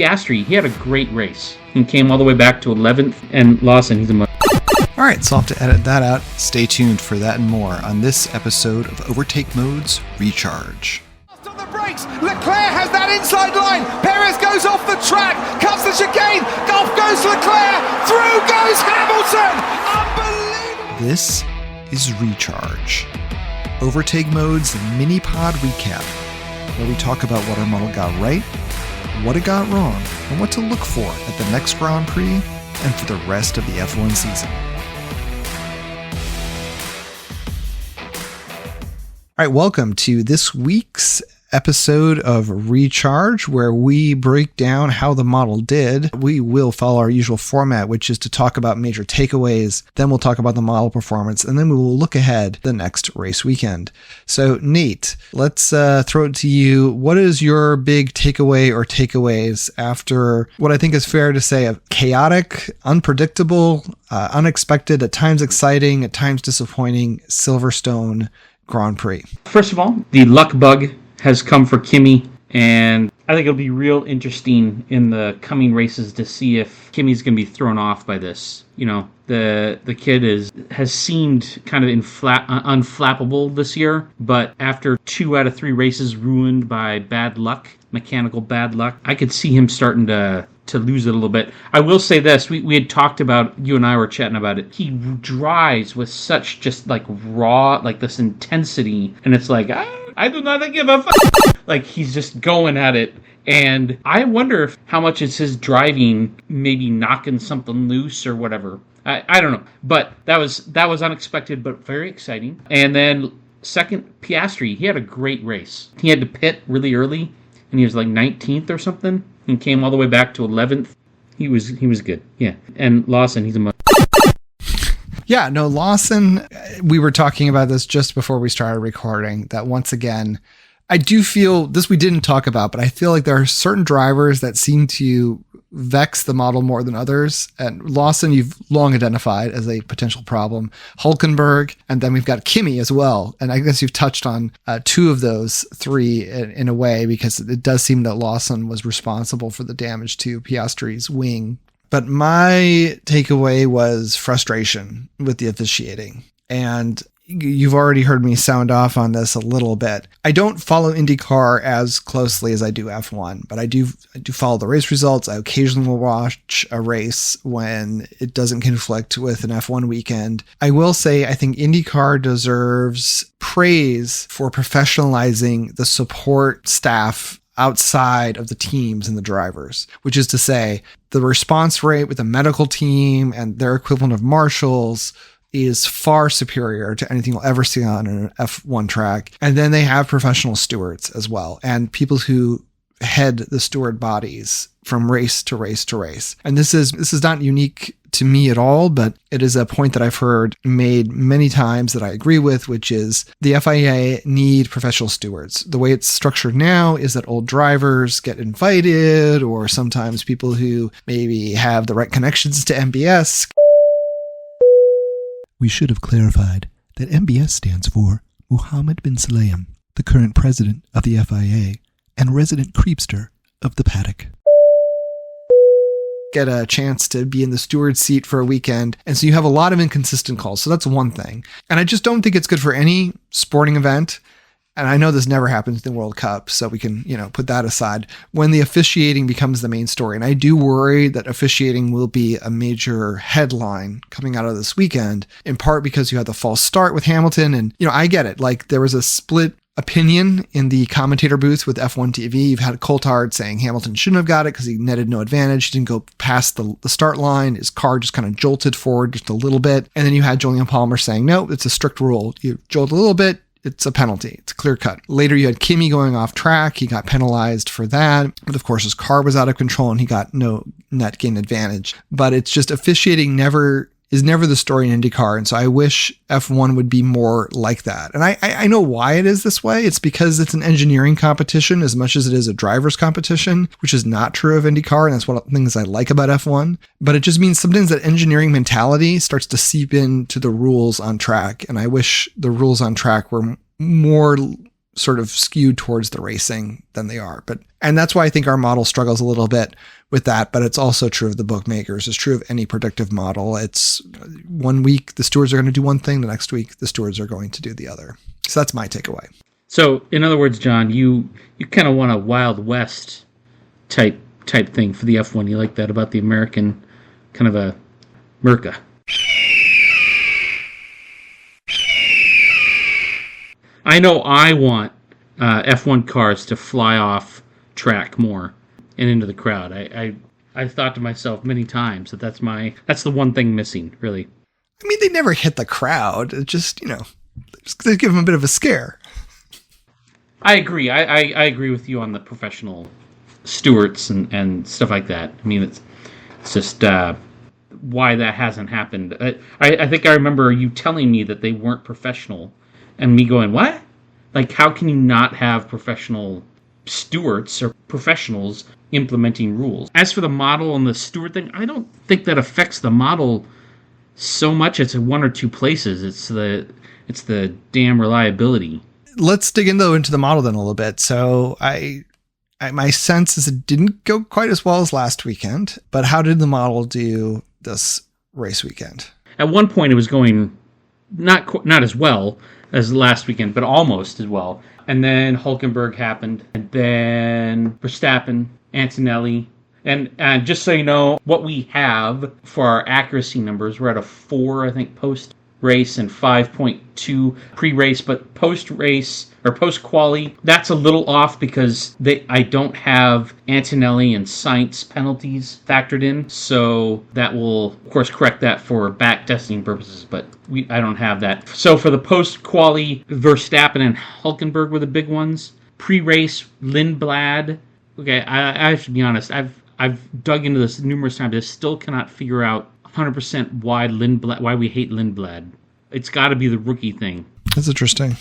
Piastri, he had a great race. He came all the way back to 11th, and Lawson, he's a All right, so I'll have to edit that out. Stay tuned for that and more on this episode of Overtake Mode's Recharge. On the brakes, Leclerc has that inside line. Perez goes off the track, cuts the chicane. Off goes Leclerc, through goes Hamilton. Unbelievable. This is Recharge, Overtake Mode's mini pod recap, where we talk about what our model got right, what it got wrong, and what to look for at the next Grand Prix and for the rest of the F1 season. All right, welcome to this week's episode of Recharge, where we break down how the model did. We will follow our usual format, which is to talk about major takeaways, then we'll talk about the model performance, and then we will look ahead the next race weekend. So, Nate, let's throw it to you. What is your big takeaway or takeaways after what I think is fair to say a chaotic, unpredictable, unexpected, at times exciting, at times disappointing Silverstone Grand Prix? First of all, the luck bug has come for Kimi, and I think it'll be real interesting in the coming races to see if Kimi's going to be thrown off by this. You know, the kid has seemed kind of unflappable this year, but after 2 out of 3 races ruined by bad luck, mechanical bad luck, I could see him starting to lose it a little bit. I will say this, we had talked about, you and I were chatting about it, he drives with such just like raw, like this intensity, and it's like, I do not give a fuck. Like, he's just going at it. And I wonder if how much is his driving maybe knocking something loose or whatever. I don't know. But that was unexpected, but very exciting. And then second, Piastri, he had a great race. He had to pit really early, and he was like 19th or something, and came all the way back to 11th. He was good. Yeah. And Lawson, he's a Yeah, no, Lawson, we were talking about this just before we started recording, that once again, I do feel, this we didn't talk about, but I feel like there are certain drivers that seem to vex the model more than others. And Lawson, you've long identified as a potential problem. Hulkenberg, and then we've got Kimi as well. And I guess you've touched on 2 of those 3 in a way, because it does seem that Lawson was responsible for the damage to Piastri's wing. But my takeaway was frustration with the officiating. And you've already heard me sound off on this a little bit. I don't follow IndyCar as closely as I do F1, but I do follow the race results. I occasionally will watch a race when it doesn't conflict with an F1 weekend. I will say I think IndyCar deserves praise for professionalizing the support staff outside of the teams and the drivers, which is to say the response rate with the medical team and their equivalent of marshals is far superior to anything you'll ever see on an F1 track. And then they have professional stewards as well, and people who head the steward bodies from race to race to race. And this is not unique to me at all, but it is a point that I've heard made many times that I agree with, which is the FIA need professional stewards. The way it's structured now is that old drivers get invited, or sometimes people who maybe have the right connections to MBS. We should have clarified that MBS stands for Mohammed bin Sulayem, the current president of the FIA and resident creepster of the paddock. Get a chance to be in the steward seat for a weekend. And so you have a lot of inconsistent calls. So that's one thing. And I just don't think it's good for any sporting event. And I know this never happens in the World Cup, so we can, put that aside, when the officiating becomes the main story. And I do worry that officiating will be a major headline coming out of this weekend, in part because you had the false start with Hamilton. And, I get it. Like, there was a split opinion in the commentator booth with F1 TV. You've had Coulthard saying Hamilton shouldn't have got it because he netted no advantage. He didn't go past the start line. His car just kind of jolted forward just a little bit. And then you had Julian Palmer saying, no, it's a strict rule. You jolt a little bit, it's a penalty. It's clear cut. Later, you had Kimi going off track. He got penalized for that. But of course, his car was out of control and he got no net gain advantage. But it's just officiating is never the story in IndyCar. And so I wish F1 would be more like that. And I know why it is this way. It's because it's an engineering competition as much as it is a driver's competition, which is not true of IndyCar. And that's one of the things I like about F1. But it just means sometimes that engineering mentality starts to seep into the rules on track. And I wish the rules on track were more sort of skewed towards the racing than they are. And that's why I think our model struggles a little bit with that, but it's also true of the bookmakers. It's true of any predictive model. It's one week the stewards are going to do one thing, the next week the stewards are going to do the other. So that's my takeaway. So, in other words, John, you kind of want a Wild West type thing for the F1. You like that about the American kind of a Merca. I know I want F1 cars to fly off track more and into the crowd. I thought to myself many times that's the one thing missing, really. I mean, they never hit the crowd. It just, they give them a bit of a scare. I agree. I agree with you on the professional stewards and stuff like that. I mean, it's just why that hasn't happened. I think I remember you telling me that they weren't professional, and me going, what? Like, how can you not have professional stewards or professionals implementing rules? As for the model and the steward thing, I don't think that affects the model so much. It's in one or two places. It's the damn reliability. Let's dig into the model then a little bit. So my sense is it didn't go quite as well as last weekend, but how did the model do this race weekend? At one point, it was going not as well as last weekend, but almost as well. And then Hülkenberg happened, and then Verstappen, Antonelli. And just so you know, what we have for our accuracy numbers, we're at a 4, I think, post-race and 5.2 pre-race, but post-race or post-quali, that's a little off because I don't have Antonelli and Sainz penalties factored in, so that will, of course, correct that for back testing purposes, but I don't have that. So for the post-quali, Verstappen and Hülkenberg were the big ones. Pre-race, Lindblad. Okay, I have to be honest, I've dug into this numerous times. I still cannot figure out 100% why we hate Lindblad. It's got to be the rookie thing. That's interesting.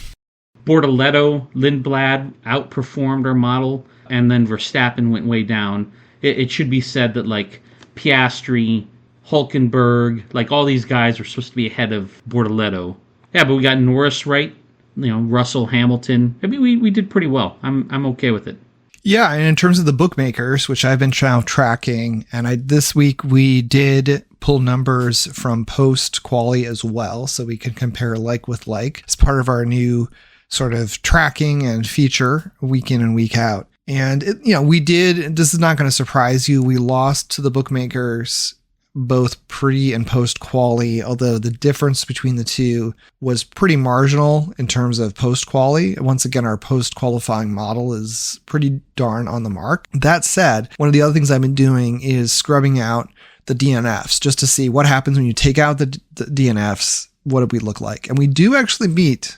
Bortoletto, Lindblad outperformed our model, and then Verstappen went way down. It should be said that, like, Piastri, Hülkenberg, like, all these guys were supposed to be ahead of Bortoletto. Yeah, but we got Norris right, Russell, Hamilton. I mean, we did pretty well. I'm okay with it. Yeah, and in terms of the bookmakers, which I've been tracking, and this week we did pull numbers from post-quali as well, so we can compare like with like as part of our new sort of tracking and feature week in and week out. And, we did, this is not going to surprise you, we lost to the bookmakers both pre and post quali, although the difference between the two was pretty marginal in terms of post quali. Once again, our post qualifying model is pretty darn on the mark. That said, one of the other things I've been doing is scrubbing out the DNFs just to see what happens when you take out the DNFs. What do we look like? And we do actually beat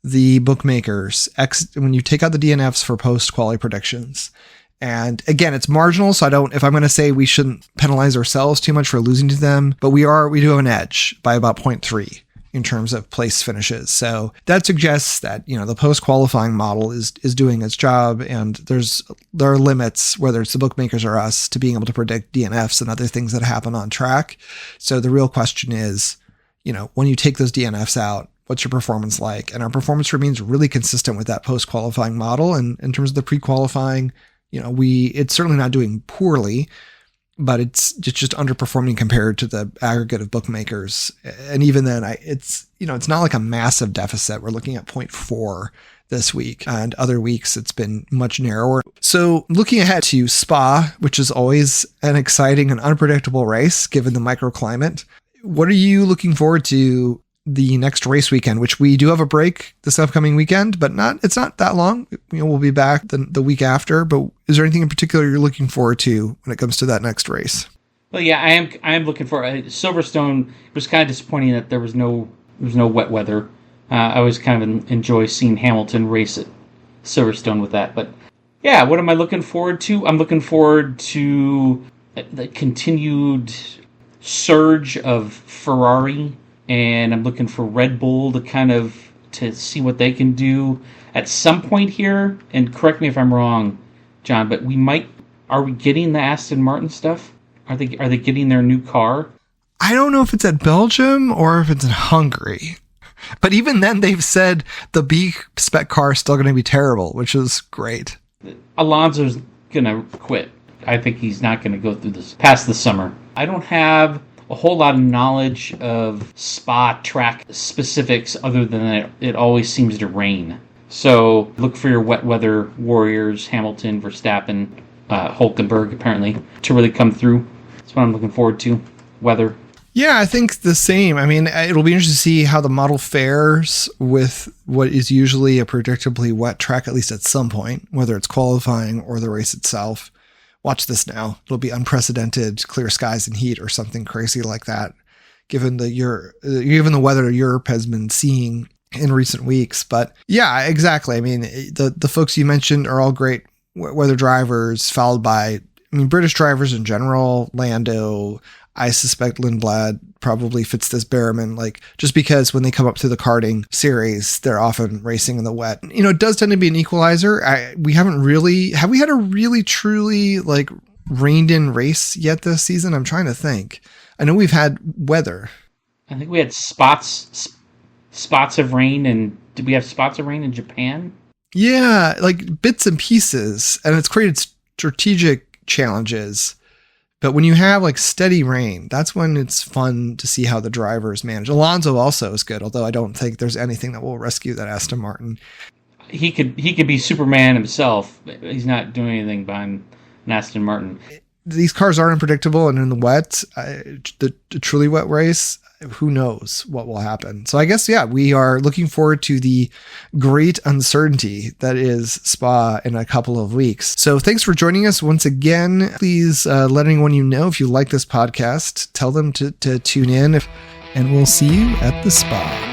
the bookmakers when you take out the DNFs for post quali predictions. And again, it's marginal, so if I'm going to say we shouldn't penalize ourselves too much for losing to them, but we do have an edge by about 0.3 in terms of place finishes. So that suggests that, the post-qualifying model is doing its job, and there are limits, whether it's the bookmakers or us, to being able to predict DNFs and other things that happen on track. So the real question is, when you take those DNFs out, what's your performance like? And our performance remains really consistent with that post-qualifying model. And in terms of the pre-qualifying, it's certainly not doing poorly, but it's just underperforming compared to the aggregate of bookmakers. And even then, it's not like a massive deficit. We're looking at 0.4 this week, and other weeks it's been much narrower. So looking ahead to Spa, which is always an exciting and unpredictable race given the microclimate, what are you looking forward to the next race weekend, which we do have a break this upcoming weekend, but it's not that long. We'll be back the week after, but is there anything in particular you're looking forward to when it comes to that next race? Well, yeah, I am looking for Silverstone. It was kind of disappointing that there was no wet weather. I always kind of enjoy seeing Hamilton race at Silverstone with that. But yeah, what am I looking forward to? I'm looking forward to the continued surge of Ferrari, and I'm looking for Red Bull to see what they can do at some point here. And correct me if I'm wrong, John, but are we getting the Aston Martin stuff? Are they getting their new car? I don't know if it's at Belgium or if it's in Hungary. But even then, they've said the B spec car is still going to be terrible, which is great. Alonso's going to quit. I think he's not going to go through this past the summer. I don't have a whole lot of knowledge of Spa track specifics other than that it always seems to rain. So look for your wet weather warriors, Hamilton, Verstappen, Hulkenberg, apparently, to really come through. That's what I'm looking forward to. Weather. Yeah, I think the same. I mean, it'll be interesting to see how the model fares with what is usually a predictably wet track, at least at some point, whether it's qualifying or the race itself. Watch this now. It'll be unprecedented clear skies and heat or something crazy like that, given the weather Europe has been seeing in recent weeks. But yeah, exactly. I mean, the folks you mentioned are all great weather drivers, followed by, British drivers in general, Lando. I suspect Lindblad probably fits this Behrman, just because when they come up to the karting series, they're often racing in the wet. It does tend to be an equalizer. Have we had a really truly rained in race yet this season? I'm trying to think. I know we've had weather. I think we had spots of rain, and did we have spots of rain in Japan? Yeah, bits and pieces, and it's created strategic challenges. But when you have steady rain, that's when it's fun to see how the drivers manage. Alonso also is good, although I don't think there's anything that will rescue that Aston Martin. He could be Superman himself. He's not doing anything behind an Aston Martin. These cars are unpredictable, and in the wet, the truly wet race, who knows what will happen. So I guess, yeah, we are looking forward to the great uncertainty that is Spa in a couple of weeks. So thanks for joining us once again. Please let anyone you know, if you like this podcast, tell them to tune in. And we'll see you at the Spa.